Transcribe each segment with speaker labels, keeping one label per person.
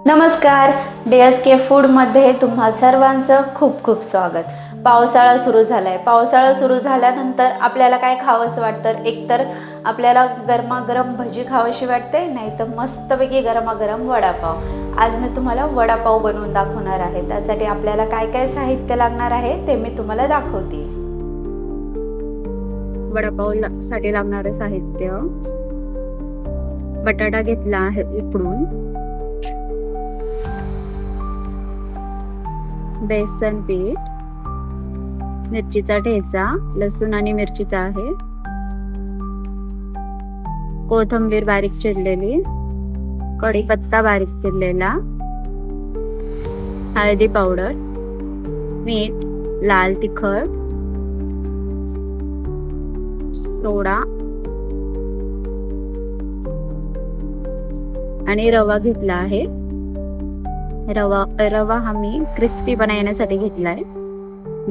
Speaker 1: नमस्कार. DSK फूडमध्ये तुम्हा सर्वांचं खूप खूप स्वागत. पावसाळा सुरू झाला आहे. पावसाळा सुरू झाल्यानंतर आपल्याला काय खावंसं वाटतं? एकतर आपल्याला गरमागरम भजी खावीशी वाटते, नाही तर मस्तपैकी गरमागरम वडापाव. आज मी तुम्हाला वडापाव बनवून दाखवणार आहे. त्यासाठी आपल्याला काय काय साहित्य लागणार आहे ते मी तुम्हाला दाखवते. वडापावसाठी लागणारे साहित्य: बटाटा घेतला आहे उकडून, बेसन पीठ, मिरचीचा ठेचा, लसूण आणि मिरचीचा आहे, कोथिंबीर बारीक चिरलेली, कढीपत्ता बारीक चिरलेला, हळदी पावडर, मीठ, लाल तिखट, सोडा आणि रवा घेतला आहे. रवा हा मी क्रिस्पी बनवण्यासाठी घेतला आहे.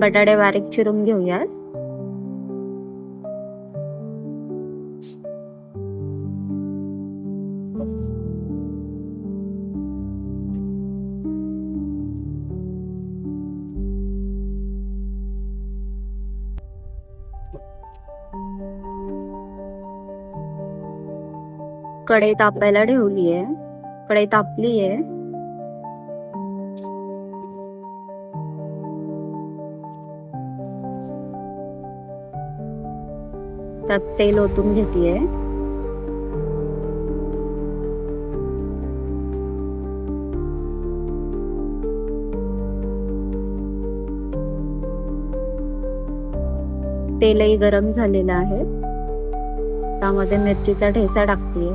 Speaker 1: बटाटे बारीक चिरून घेऊयात. कढई तापायला ठेवली आहे. कढई तापली आहे. त्यात तेल ओतून घेतेय. तेलही गरम झालेलं आहे. त्यामध्ये मिरचीचा ठेचा टाकतेय.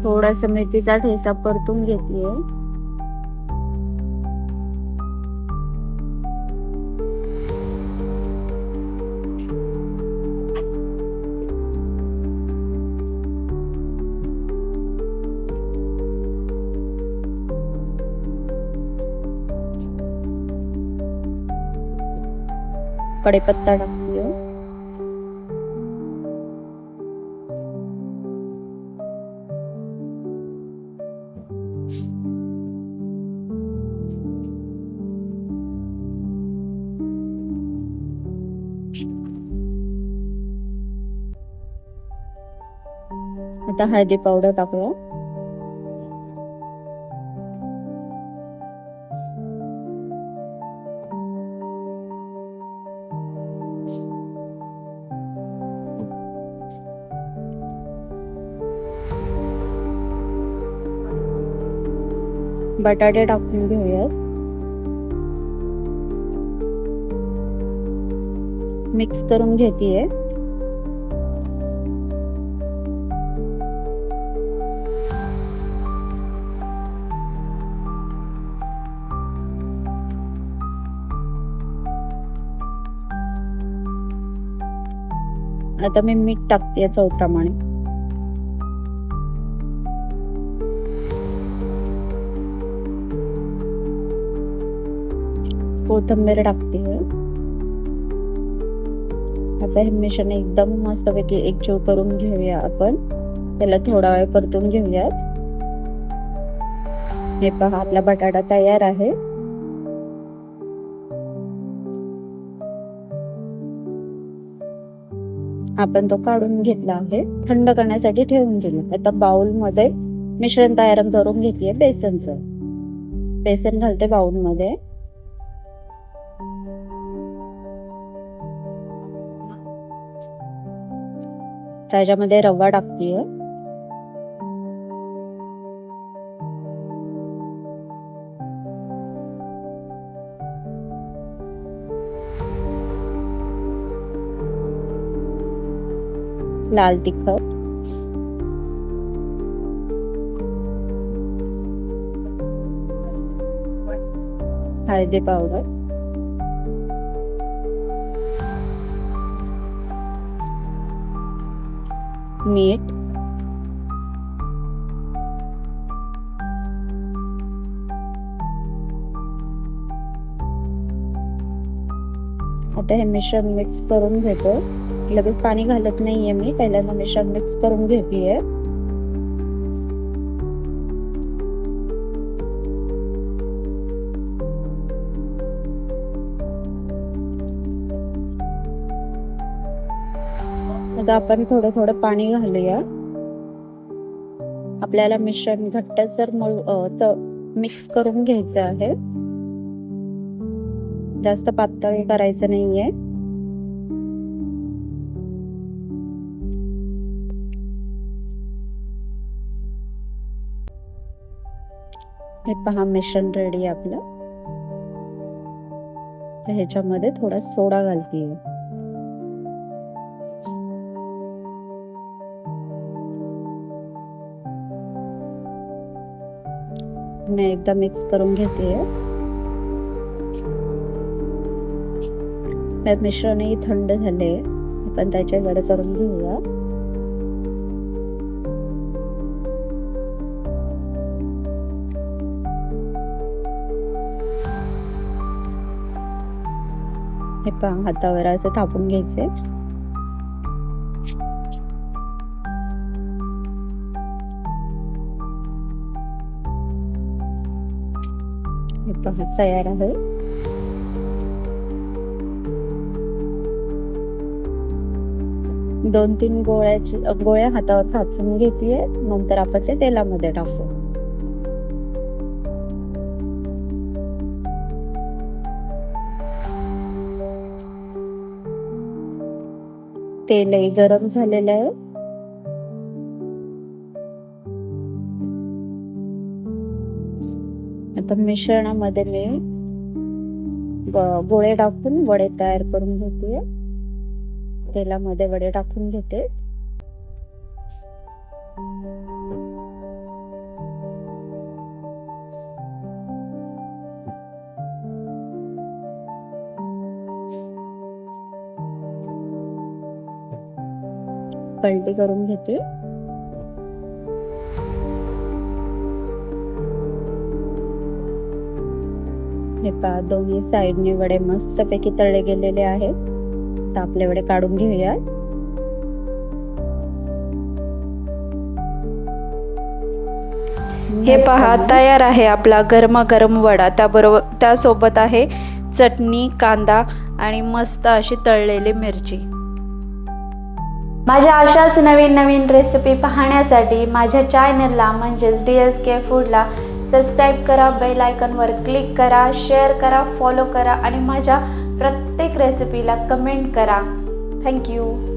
Speaker 1: थोडासा मिरचीचा ठेचा परतून घेतेय. कढीपत्ता टाकूया. आता हळदी पावडर टाकूया. बटाटे टाकून घेऊयात. मिक्स करून घेतेय. आता मी मीठ टाकते चवीप्रमाणे. कोथिंबीर टाकते. आता हे मिश्रण एकदम मस्तपैकी एकजीव करून घेऊया. आपण त्याला थोडा वेळ परतून घेऊयात. हे पहा, आपला बटाटा तयार आहे. आपण तो काढून घेतला आहे. थंड करण्यासाठी ठेवून दिला. आता बाउल मध्ये मिश्रण तयार करून घेतेय बेसनचं. बेसन घालते बाउल मध्ये. त्याच्यामध्ये रवा टाकतेय. लाल तिखट, हळदी पावडर, मीठ, आता हे मिश्रण मिक्स करून घेतो. लगेच पाणी घालत नाहीये मी, पहिल्यांदा मिश्रण मिक्स करून घेतेय. आता आपण थोडं थोडं पाणी घालूया. आपल्याला मिश्रण घट्टसर मिक्स करून घ्यायचं आहे, जास्त पातळ करायचं नाहीये. हे पहा मिश्रण रेडी आपलं. तर ह्याच्यामध्ये थोडा सोडा घालते. मी एकदा मिक्स करून घेते. मिश्रणही थंड झाले, आपण त्याचे वडे करून घेऊया. हे पहा हातावर असं थापून घ्यायचे. हे पहा तयार आहे. दोन तीन गोळ्या हातावर थापून घेतलीये. नंतर आपण ते तेलामध्ये टाकू. तेलही गरम झालेलं आहे. आता मिश्रणामध्ये मी गोळे टाकून वडे तयार करून घेते. तेलामध्ये वडे टाकून घेते. पलटी करून घेते. हे पहा दोन्ही साइडने वडे मस्तपैकी तळले गेलेले आहेत. तर आपले वडे काढून घेऊया. हे पहा तयार आहे आपला गरमागरम वडा. त्यासोबत आहे चटणी, कांदा आणि मस्त अशी तळलेली मिरची. माझ्या अशाच नवीन नवीन रेसिपी पाहण्यासाठी माझ्या चॅनलला म्हणजेच DSK फूडला सबस्क्राईब करा, बेल आयकॉनवर क्लिक करा, शेअर करा, फॉलो करा आणि माझ्या प्रत्येक रेसिपीला कमेंट करा. थँक्यू.